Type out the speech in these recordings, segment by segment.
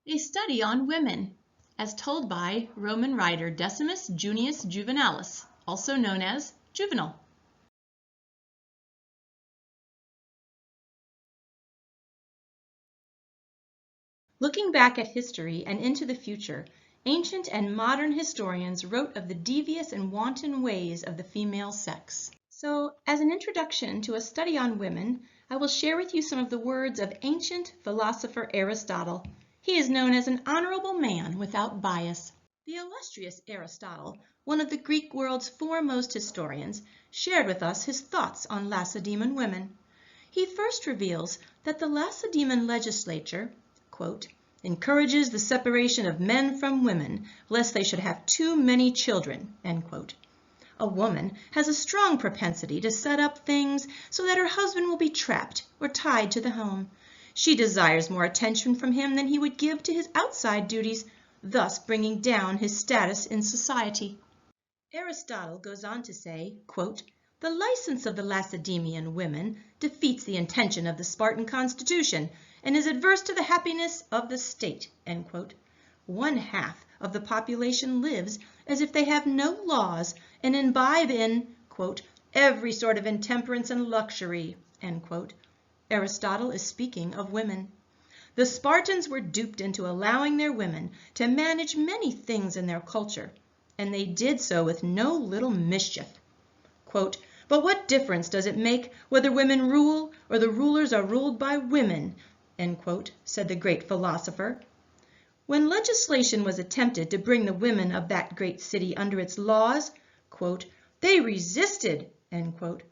A study on women, as told by Roman writer Decimus Junius Juvenalis, also known as Juvenal. Looking back at history and into the future, ancient and modern historians wrote of the devious and wanton ways of the female sex. So, as an introduction to a study on women, I will share with you some of the words of ancient philosopher Aristotle. He is known as an honorable man without bias. The illustrious Aristotle, one of the Greek world's foremost historians, shared with us his thoughts on Lacedaemon women. He first reveals that the Lacedaemon legislature, quote, encourages the separation of men from women, lest they should have too many children, end quote. A woman has a strong propensity to set up things so that her husband will be trapped or tied to the home. She desires more attention from him than he would give to his outside duties, thus bringing down his status in society. Aristotle goes on to say, quote, the license of the Lacedaemonian women defeats the intention of the Spartan constitution and is adverse to the happiness of the state, end quote. 1/2 of the population lives as if they have no laws and imbibe in, quote, every sort of intemperance and luxury, end quote. Aristotle is speaking of women. The Spartans were duped into allowing their women to manage many things in their culture, and they did so with no little mischief. Quote, but what difference does it make whether women rule or the rulers are ruled by women, end quote, said the great philosopher. When legislation was attempted to bring the women of that great city under its laws, quote, they resisted, end quote.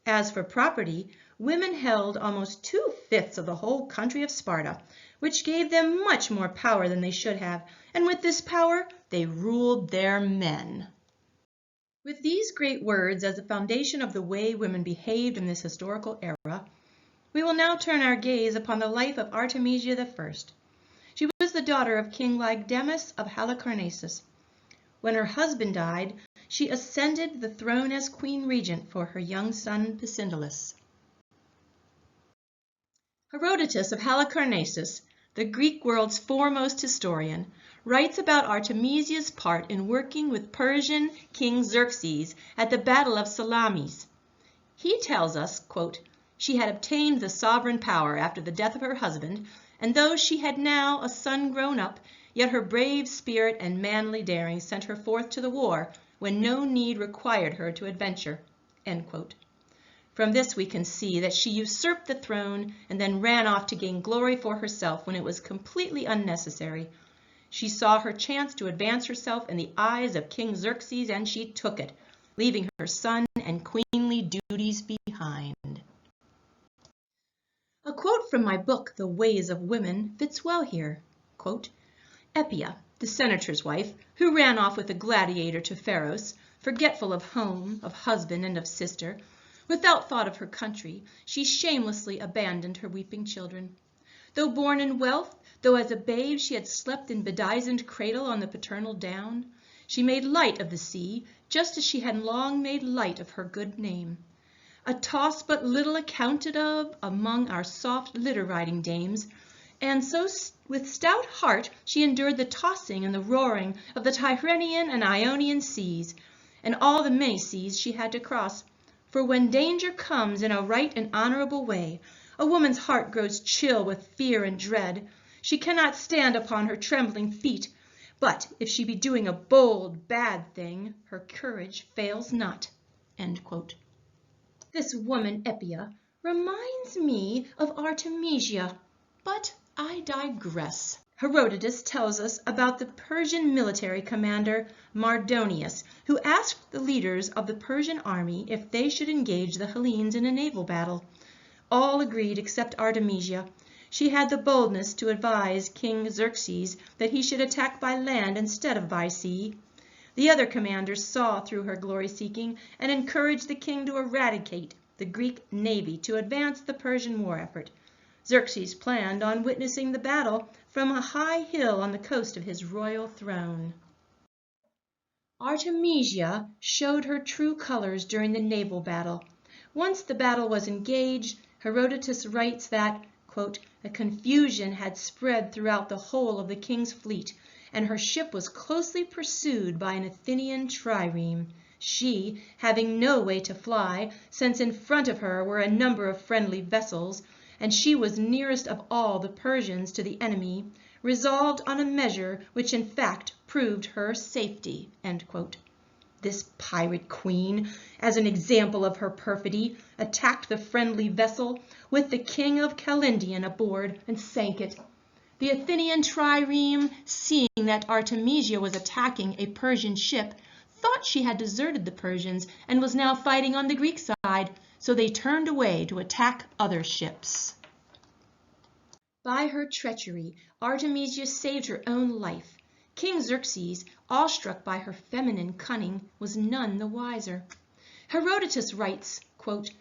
As for property, women held almost 2/5 of the whole country of Sparta, which gave them much more power than they should have, and with this power they ruled their men. With these great words as the foundation of the way women behaved in this historical era, we will now turn our gaze upon the life of Artemisia I. She was the daughter of King Lycdamas of Halicarnassus. When her husband died, she ascended the throne as queen regent for her young son Picindalus. Herodotus of Halicarnassus, the Greek world's foremost historian, writes about Artemisia's part in working with Persian King Xerxes at the Battle of Salamis. He tells us, quote, she had obtained the sovereign power after the death of her husband, and though she had now a son grown up, yet her brave spirit and manly daring sent her forth to the war when no need required her to adventure, end quote. From this we can see that she usurped the throne and then ran off to gain glory for herself when it was completely unnecessary. She saw her chance to advance herself in the eyes of King Xerxes, and she took it, leaving her son and queenly duties behind. A quote from my book, The Ways of Women, fits well here. Quote, Epia, the senator's wife, who ran off with a gladiator to Pharos, forgetful of home, of husband, and of sister, without thought of her country, she shamelessly abandoned her weeping children. Though born in wealth, though as a babe she had slept in bedizened cradle on the paternal down, she made light of the sea, just as she had long made light of her good name. A toss but little accounted of among our soft litter-riding dames, and so with stout heart she endured the tossing and the roaring of the Tyrrhenian and Ionian seas, and all the many seas she had to cross. For when danger comes in a right and honorable way, a woman's heart grows chill with fear and dread. She cannot stand upon her trembling feet, but if she be doing a bold, bad thing, her courage fails not. End quote. This woman, Epia, reminds me of Artemisia, but I digress. Herodotus tells us about the Persian military commander Mardonius, who asked the leaders of the Persian army if they should engage the Hellenes in a naval battle. All agreed except Artemisia. She had the boldness to advise King Xerxes that he should attack by land instead of by sea. The other commanders saw through her glory-seeking and encouraged the king to eradicate the Greek navy to advance the Persian war effort. Xerxes planned on witnessing the battle from a high hill on the coast of his royal throne. Artemisia showed her true colors during the naval battle. Once the battle was engaged, Herodotus writes that, quote, A confusion had spread throughout the whole of the king's fleet, and her ship was closely pursued by an Athenian trireme, she having no way to fly, since in front of her were a number of friendly vessels, and she was nearest of all the Persians to the enemy, resolved on a measure which in fact proved her safety." This pirate queen, as an example of her perfidy, attacked the friendly vessel with the king of Calindian aboard and sank it. The Athenian trireme, seeing that Artemisia was attacking a Persian ship, thought she had deserted the Persians and was now fighting on the Greek side, so they turned away to attack other ships. By her treachery, Artemisia saved her own life. King Xerxes, awestruck by her feminine cunning, was none the wiser. Herodotus writes, quote,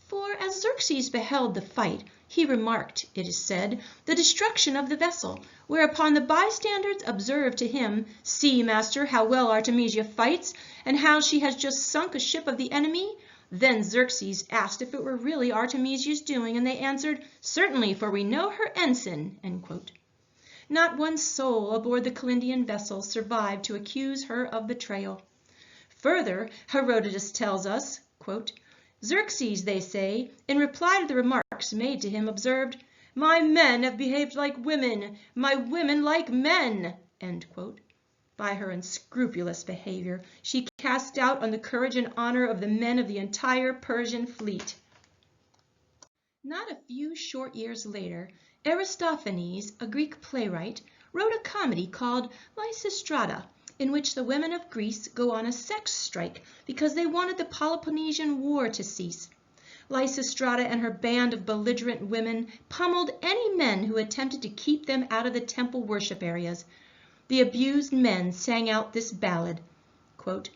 "For as Xerxes beheld the fight, he remarked, it is said, the destruction of the vessel, whereupon the bystanders observed to him, 'See, master, how well Artemisia fights, and how she has just sunk a ship of the enemy.' Then Xerxes asked if it were really Artemisia's doing, and they answered, 'Certainly, for we know her ensign.'" End quote. Not one soul aboard the Calindian vessel survived to accuse her of betrayal. Further, Herodotus tells us, quote, "Xerxes, they say, in reply to the remarks made to him, observed, 'My men have behaved like women, my women like men.'" End quote. By her unscrupulous behavior, she cast doubt on the courage and honor of the men of the entire Persian fleet. Not a few short years later, Aristophanes, a Greek playwright, wrote a comedy called Lysistrata, in which the women of Greece go on a sex strike because they wanted the Peloponnesian War to cease. Lysistrata and her band of belligerent women pummeled any men who attempted to keep them out of the temple worship areas. The abused men sang out this ballad, quote,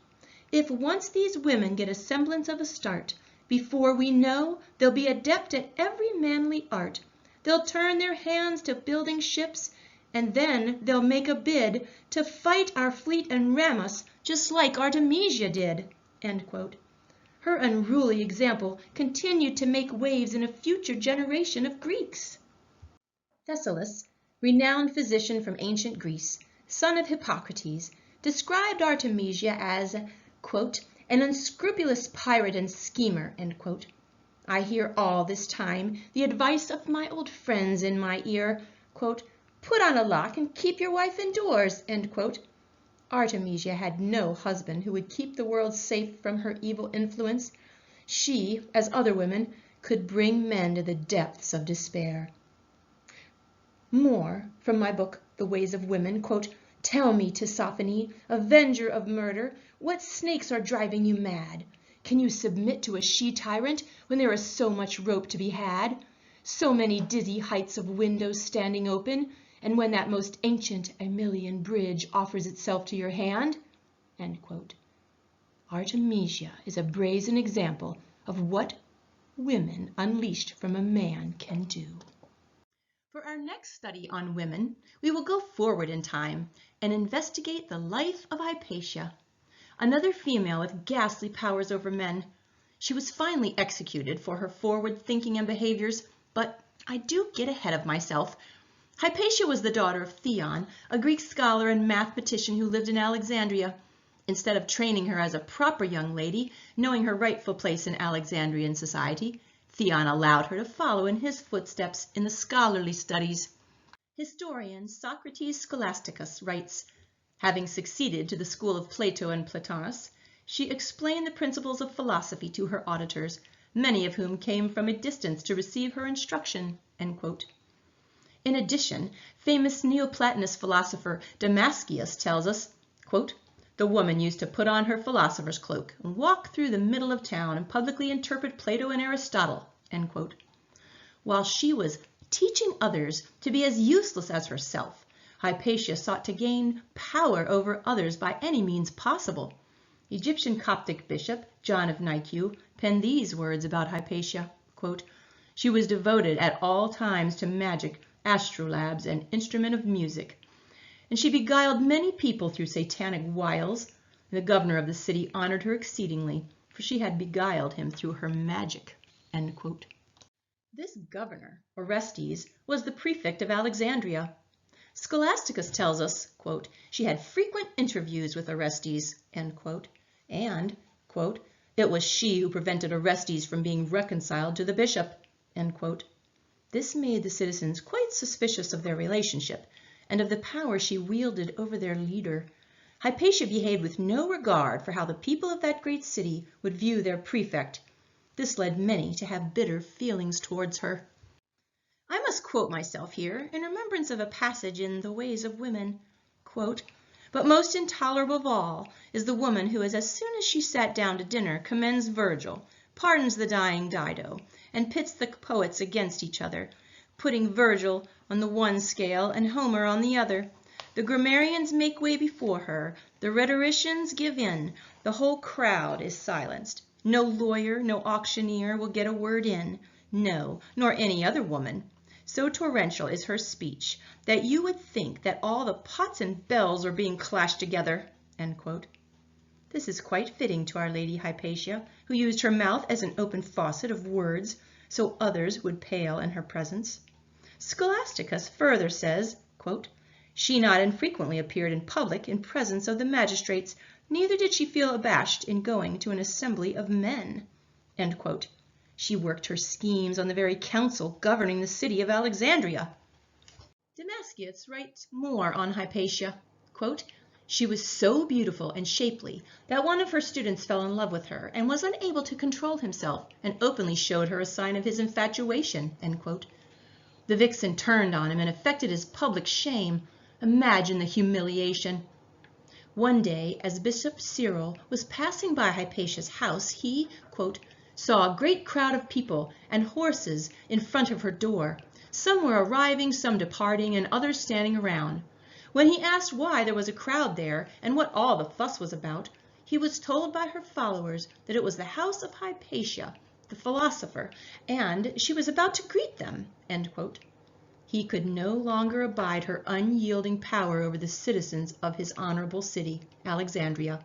"If once these women get a semblance of a start, before we know, they'll be adept at every manly art. They'll turn their hands to building ships, and then they'll make a bid to fight our fleet and ram us, just like Artemisia did." End quote. Her unruly example continued to make waves in a future generation of Greeks. Thessalus, renowned physician from ancient Greece, son of Hippocrates, described Artemisia as, quote, "an unscrupulous pirate and schemer." End quote. I hear all this time the advice of my old friends in my ear, quote, "Put on a lock and keep your wife indoors." End quote. Artemisia had no husband who would keep the world safe from her evil influence. She, as other women, could bring men to the depths of despair. More from my book, The Ways of Women, quote, "Tell me, Tisiphone, avenger of murder, what snakes are driving you mad? Can you submit to a she-tyrant when there is so much rope to be had, so many dizzy heights of windows standing open, and when that most ancient Aemilian bridge offers itself to your hand?" End quote. Artemisia is a brazen example of what women unleashed from a man can do. For our next study on women, we will go forward in time and investigate the life of Hypatia, another female with ghastly powers over men. She was finally executed for her forward thinking and behaviors, but I do get ahead of myself. Hypatia was the daughter of Theon, a Greek scholar and mathematician who lived in Alexandria. Instead of training her as a proper young lady, knowing her rightful place in Alexandrian society, Theon allowed her to follow in his footsteps in the scholarly studies. Historian Socrates Scholasticus writes, "Having succeeded to the school of Plato and Plotinus, she explained the principles of philosophy to her auditors, many of whom came from a distance to receive her instruction." End quote. In addition, famous Neoplatonist philosopher Damascius tells us, quote, "The woman used to put on her philosopher's cloak and walk through the middle of town and publicly interpret Plato and Aristotle." End quote. While she was teaching others to be as useless as herself, Hypatia sought to gain power over others by any means possible. Egyptian Coptic bishop John of Nicaea penned these words about Hypatia, quote, "She was devoted at all times to magic, astrolabes, and instrument of music, and she beguiled many people through satanic wiles. The governor of the city honored her exceedingly, for she had beguiled him through her magic." End quote. This governor, Orestes, was the prefect of Alexandria. Scholasticus tells us, quote, she had frequent interviews with Orestes, end quote, and, quote, it was she who prevented Orestes from being reconciled to the bishop, end quote. This made the citizens quite suspicious of their relationship and of the power she wielded over their leader. Hypatia behaved with no regard for how the people of that great city would view their prefect. This led many to have bitter feelings towards her. I must quote myself here in remembrance of a passage in The Ways of Women. Quote, but most intolerable of all is the woman who, as soon as she sat down to dinner, commends Virgil, pardons the dying Dido, and pits the poets against each other, putting Virgil on the one scale and Homer on the other. The grammarians make way before her, the rhetoricians give in, the whole crowd is silenced. No lawyer, no auctioneer will get a word in, no, nor any other woman. So torrential is her speech that you would think that all the pots and bells are being clashed together, end quote. This is quite fitting to our Lady Hypatia, who used her mouth as an open faucet of words, so others would pale in her presence. Scholasticus further says, quote, she not infrequently appeared in public in presence of the magistrates, neither did she feel abashed in going to an assembly of men, end quote. She worked her schemes on the very council governing the city of Alexandria. Damascius writes more on Hypatia. Quote, she was so beautiful and shapely that one of her students fell in love with her and was unable to control himself and openly showed her a sign of his infatuation, end quote. The vixen turned on him and affected his public shame. Imagine the humiliation. One day, as Bishop Cyril was passing by Hypatia's house, he, quote, saw a great crowd of people and horses in front of her door. Some were arriving, some departing, and others standing around. When he asked why there was a crowd there and what all the fuss was about, he was told by her followers that it was the house of Hypatia, the philosopher, and she was about to greet them, end quote. He could no longer abide her unyielding power over the citizens of his honorable city, Alexandria.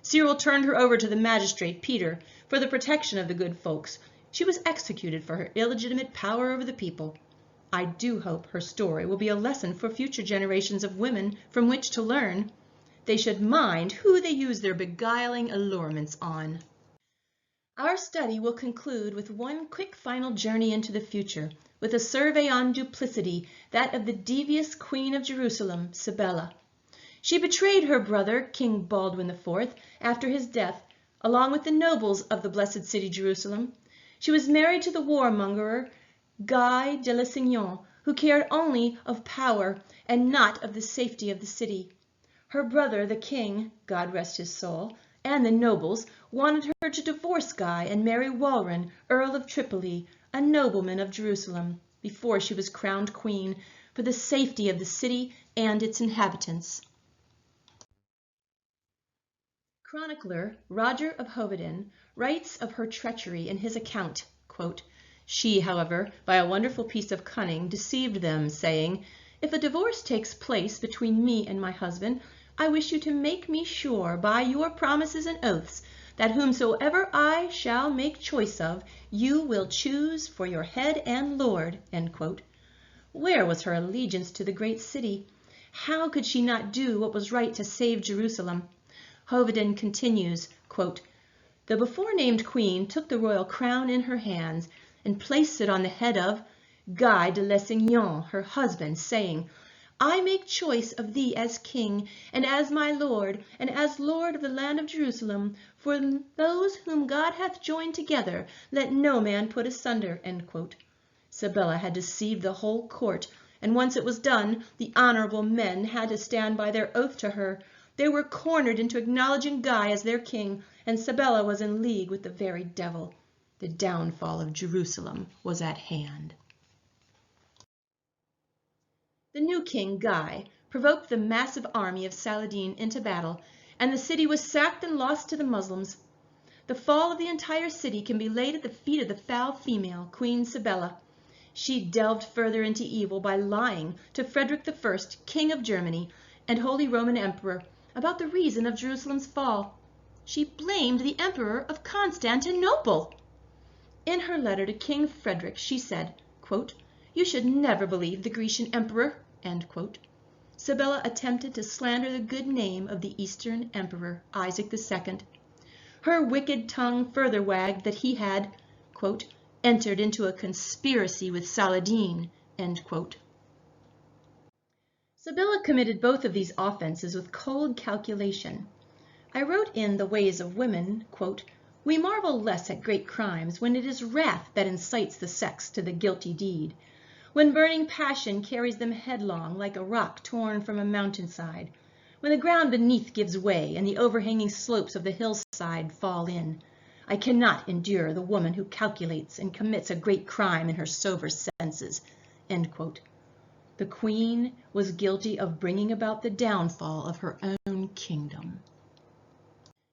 Cyril turned her over to the magistrate, Peter, for the protection of the good folks. She was executed for her illegitimate power over the people. I do hope her story will be a lesson for future generations of women from which to learn. They should mind who they use their beguiling allurements on. Our study will conclude with one quick final journey into the future, with a survey on duplicity, that of the devious Queen of Jerusalem, Cybele. She betrayed her brother, King Baldwin IV, after his death, along with the nobles of the blessed city Jerusalem. She was married to the warmonger, Guy de Lusignan, who cared only of power and not of the safety of the city. Her brother, the king, God rest his soul, and the nobles wanted her to divorce Guy and marry Walrin, Earl of Tripoli, a nobleman of Jerusalem, before she was crowned queen, for the safety of the city and its inhabitants. Chronicler Roger of Hoveden writes of her treachery in his account, quote, she, however, by a wonderful piece of cunning, deceived them, saying, if a divorce takes place between me and my husband, I wish you to make me sure by your promises and oaths that whomsoever I shall make choice of, you will choose for your head and lord, end quote. Where was her allegiance to the great city? How could she not do what was right to save Jerusalem? Hoveden continues, quote, the before-named queen took the royal crown in her hands and placed it on the head of Guy de Lusignan, her husband, saying, I make choice of thee as king, and as my lord, and as lord of the land of Jerusalem, for those whom God hath joined together, let no man put asunder, end quote. Cybele had deceived the whole court, and once it was done, the honorable men had to stand by their oath to her. They were cornered into acknowledging Guy as their king, and Cybele was in league with the very devil. The downfall of Jerusalem was at hand. The new king, Guy, provoked the massive army of Saladin into battle, and the city was sacked and lost to the Muslims. The fall of the entire city can be laid at the feet of the foul female, Queen Cybele. She delved further into evil by lying to Frederick I, King of Germany and Holy Roman Emperor, about the reason of Jerusalem's fall. She blamed the Emperor of Constantinople. In her letter to King Frederick, she said, quote, "You should never believe the Grecian emperor." End quote. Sibella attempted to slander the good name of the Eastern emperor, Isaac II. Her wicked tongue further wagged that he had, quote, "entered into a conspiracy with Saladin." End quote. Sibella committed both of these offenses with cold calculation. I wrote in The Ways of Women, quote, "We marvel less at great crimes when it is wrath that incites the sex to the guilty deed, when burning passion carries them headlong like a rock torn from a mountainside, when the ground beneath gives way and the overhanging slopes of the hillside fall in. I cannot endure the woman who calculates and commits a great crime in her sober senses." End quote. The Queen was guilty of bringing about the downfall of her own kingdom.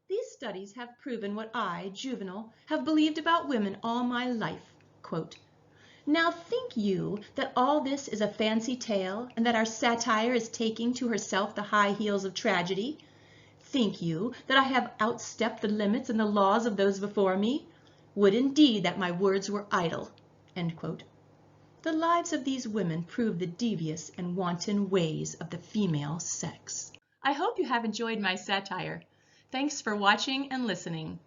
These studies have proven what I, Juvenal, have believed about women all my life. Quote, "Now think you that all this is a fancy tale, and that our satire is taking to herself the high heels of tragedy? Think you that I have outstepped the limits and the laws of those before me? Would indeed that my words were idle." End quote. The lives of these women prove the devious and wanton ways of the female sex. I hope you have enjoyed my satire. Thanks for watching and listening.